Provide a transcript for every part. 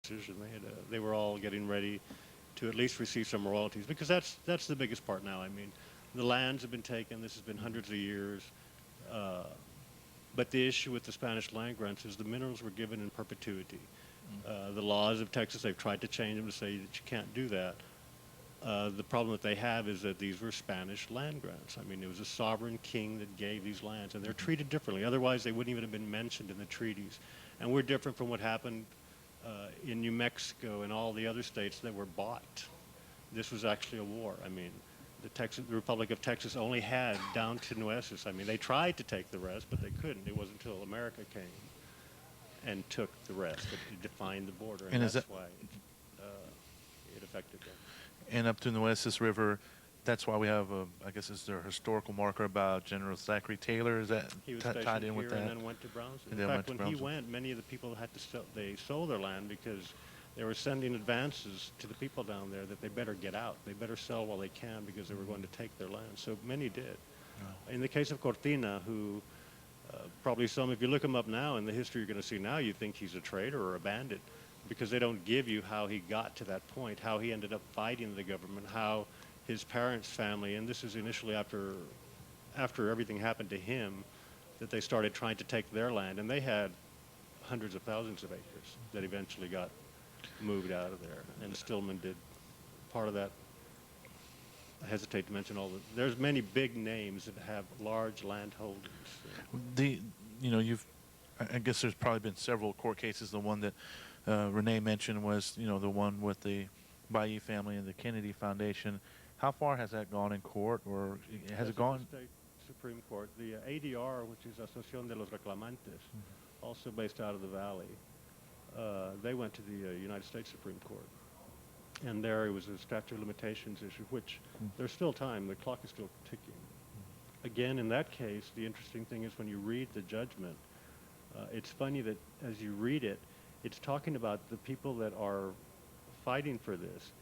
decision. They were all getting ready to at least receive some royalties because that's the biggest part now. I mean, the lands have been taken. This has been hundreds of years. Uh, but the issue with the Spanish land grants is the minerals were given in perpetuity. The laws of Texas, they've tried to change them to say that you can't do that. The problem that they have is that these were Spanish land grants. I mean, it was a sovereign king that gave these lands, and they're treated differently. Otherwise, they wouldn't even have been mentioned in the treaties. And we're different from what happened in New Mexico and all the other states that were bought. This was actually a war. I mean, the Republic of Texas only had down to Nueces. I mean, they tried to take the rest, but they couldn't. It wasn't until America came and took the rest that it defined the border, and And is that that's why it affected them. and up to the Nueces River? That's why we have a, I guess, is there a historical marker about General Zachary Taylor? Is that He was tied stationed in with here and that? then went to Brownsville. And In then went fact, to when he Brownsville. went, many of the people had to sell, they sold their land because they were sending advances to the people down there that they better get out. They better sell while they can because they were going to take their land. So many did. In the case of Cortina, who probably some, if you look him up now in the history you're going to see now, you think he's a traitor or a bandit because they don't give you how he got to that point, how he ended up fighting the government, how his parents' family, and this is initially after everything happened to him, that they started trying to take their land, and they had hundreds of thousands of acres that eventually got moved out of there, and Stillman did part of that. I hesitate to mention all the. There's many big names that have large land holdings. The, you've, I guess there's probably been several court cases. The one that Renee mentioned was, the one with the Bailly family and the Kennedy Foundation. How far has that gone in court, or has it gone? The state Supreme Court, the ADR, which is Asociación de los Reclamantes, also based out of the Valley, they went to the United States Supreme Court. And there it was a statute of limitations issue, which there's still time. The clock is still ticking. Again, in that case, the interesting thing is when you read the judgment, it's funny that as you read it, it's talking about the people that are fighting for this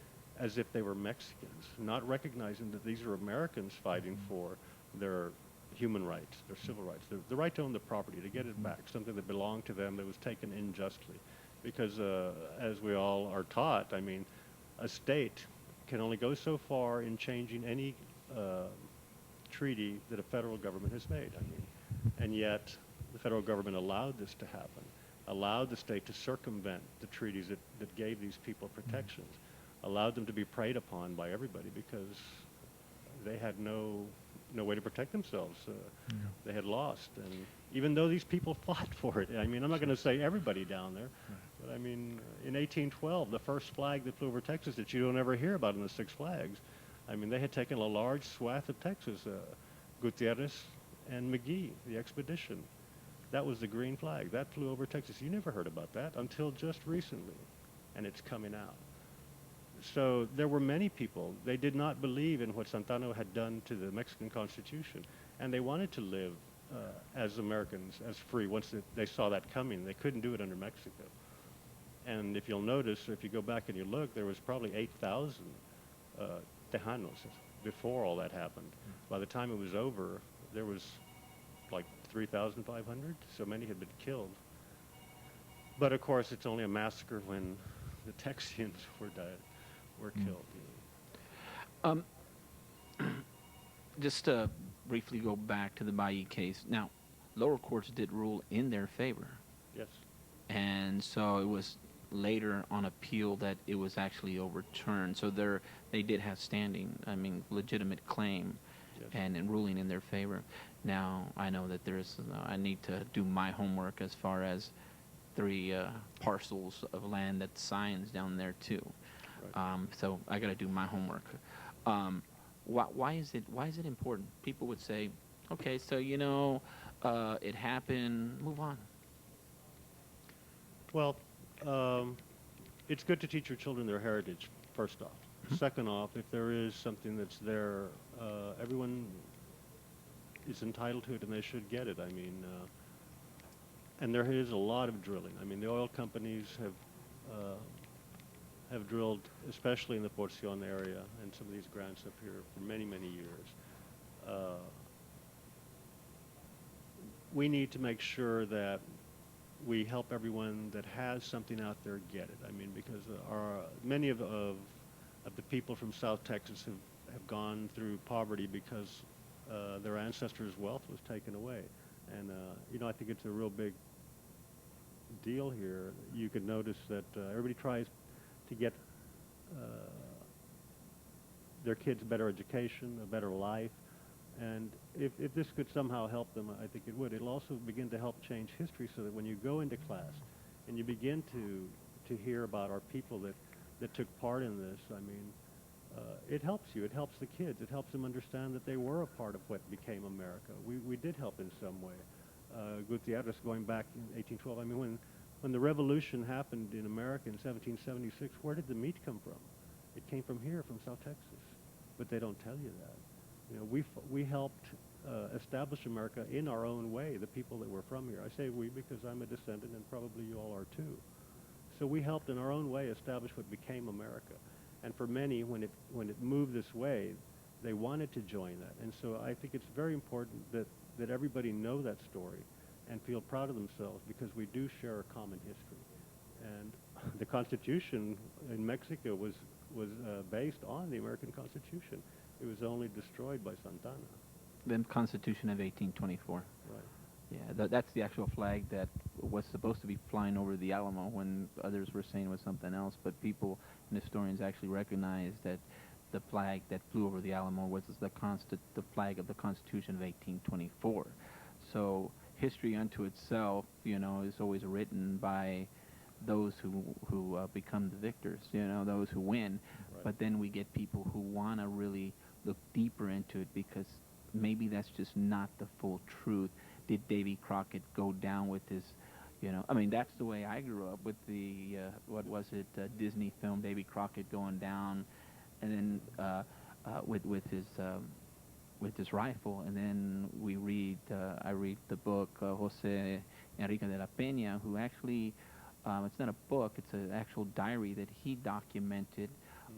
as if they were Mexicans, not recognizing that these are Americans fighting for their human rights, their civil rights, the right to own the property, to get it back, something that belonged to them that was taken unjustly. Because as we all are taught, I mean, a state can only go so far in changing any treaty that a federal government has made. I mean, and yet the federal government allowed this to happen, allowed the state to circumvent the treaties that gave these people protections, allowed them to be preyed upon by everybody because they had no way to protect themselves. They had lost, and even though these people fought for it, I mean, I'm not going to say everybody down there, but I mean, in 1812, the first flag that flew over Texas that you don't ever hear about in the Six Flags, I mean, they had taken a large swath of Texas, Gutierrez and McGee, the expedition. That was the green flag. That flew over Texas. You never heard about that until just recently, and it's coming out. So there were many people, they did not believe in what Santana had done to the Mexican Constitution, and they wanted to live as Americans, as free, once they saw that coming. They couldn't do it under Mexico. And if you'll notice, if you go back and you look, there was probably 8,000 Tejanos before all that happened. By the time it was over, there was like 3,500, so many had been killed. But of course, it's only a massacre when the Texians were killed. Um, just to briefly go back to the Bailly case. Now, lower courts did rule in their favor, Yes. and so it was later on appeal that it was actually overturned. So they did have standing. I mean, legitimate claim, Yes. and in ruling in their favor. Now I know that there's. I need to do my homework as far as 3 parcels of land that signs down there too. Right. So I got to do my homework. Why is it important? People would say, okay, so it happened. Move on. Well, it's good to teach your children their heritage, first off. Second off, if there is something that's there, everyone is entitled to it and they should get it. I mean, and there is a lot of drilling. I mean, the oil companies have drilled, especially in the Porcion area and some of these grants up here for many, many years. We need to make sure that we help everyone that has something out there get it. I mean, because many of the people from South Texas have gone through poverty because their ancestors' wealth was taken away. And, I think it's a real big deal here. You could notice that everybody tries to get uh, their kids a better education, a better life. And if this could somehow help them, I think it would. It'll also begin to help change history so that when you go into class and you begin to hear about our people that took part in this, I mean, it helps you. It helps the kids. It helps them understand that they were a part of what became America. We did help in some way. Gutierrez, going back in 1812, I mean, when the revolution happened in America in 1776, where did the meat come from? It came from here, from South Texas. But they don't tell you that. We helped establish America in our own way, the people that were from here. I say we because I'm a descendant and probably you all are too. So we helped in our own way establish what became America. And for many, when it moved this way, they wanted to join that. And so I think it's very important that everybody know that story and feel proud of themselves because we do share a common history. And the Constitution in Mexico was based on the American Constitution. It was only destroyed by Santana. The Constitution of 1824. Right. Yeah, that's the actual flag that was supposed to be flying over the Alamo when others were saying it was something else. But people and historians actually recognize that the flag that flew over the Alamo was the flag of the Constitution of 1824. So history unto itself, is always written by those who become the victors, those who win. Right. But then we get people who want to really look deeper into it because maybe that's just not the full truth. Did Davy Crockett go down with his, I mean, that's the way I grew up with the, what was it, Disney film, Davy Crockett going down, and then with his rifle, and then I read the book, Jose Enrique de la Peña, who actually, it's not a book, it's an actual diary that he documented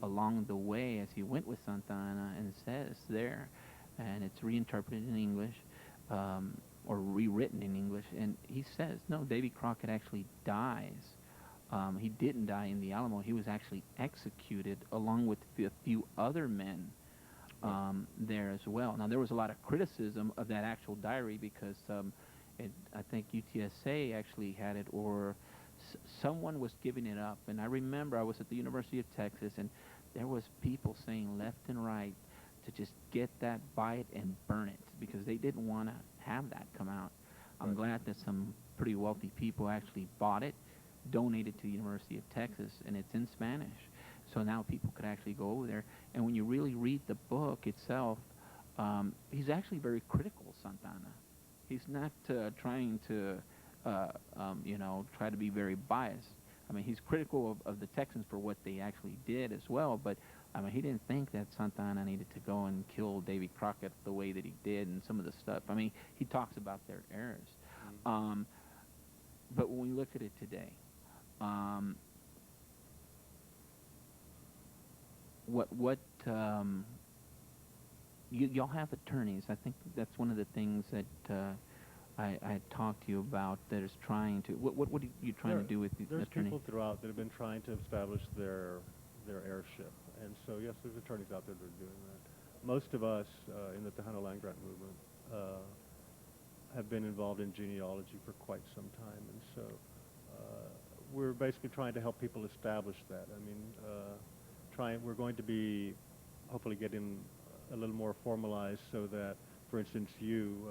along the way as he went with Santa Anna, and it says there, and it's reinterpreted in English, or rewritten in English, and he says, no, Davy Crockett actually dies. He didn't die in the Alamo. He was actually executed along with a few other men there as well. Now, there was a lot of criticism of that actual diary because I think UTSA actually had it, or someone was giving it up. And I remember I was at the University of Texas, and there was people saying left and right to just get that, buy it, and burn it because they didn't want to have that come out. I'm glad that some pretty wealthy people actually bought it, donated to the University of Texas, and it's in Spanish. So now people could actually go over there. And when you really read the book itself, he's actually very critical of Santana. He's not trying to, try to be very biased. I mean, he's critical of the Texans for what they actually did as well, but I mean, he didn't think that Santana needed to go and kill Davy Crockett the way that he did and some of the stuff. I mean, he talks about their errors. But when we look at it today, y'all have attorneys. I think that's one of the things that I talked to you about that is trying to, what are you trying to do with the attorney? There's people throughout that have been trying to establish their heirship. And so, yes, there's attorneys out there that are doing that. Most of us in the Tejano Land Grant movement have been involved in genealogy for quite some time. And so we're basically trying to help people establish that. I mean, we're going to be hopefully getting a little more formalized so that, for instance, you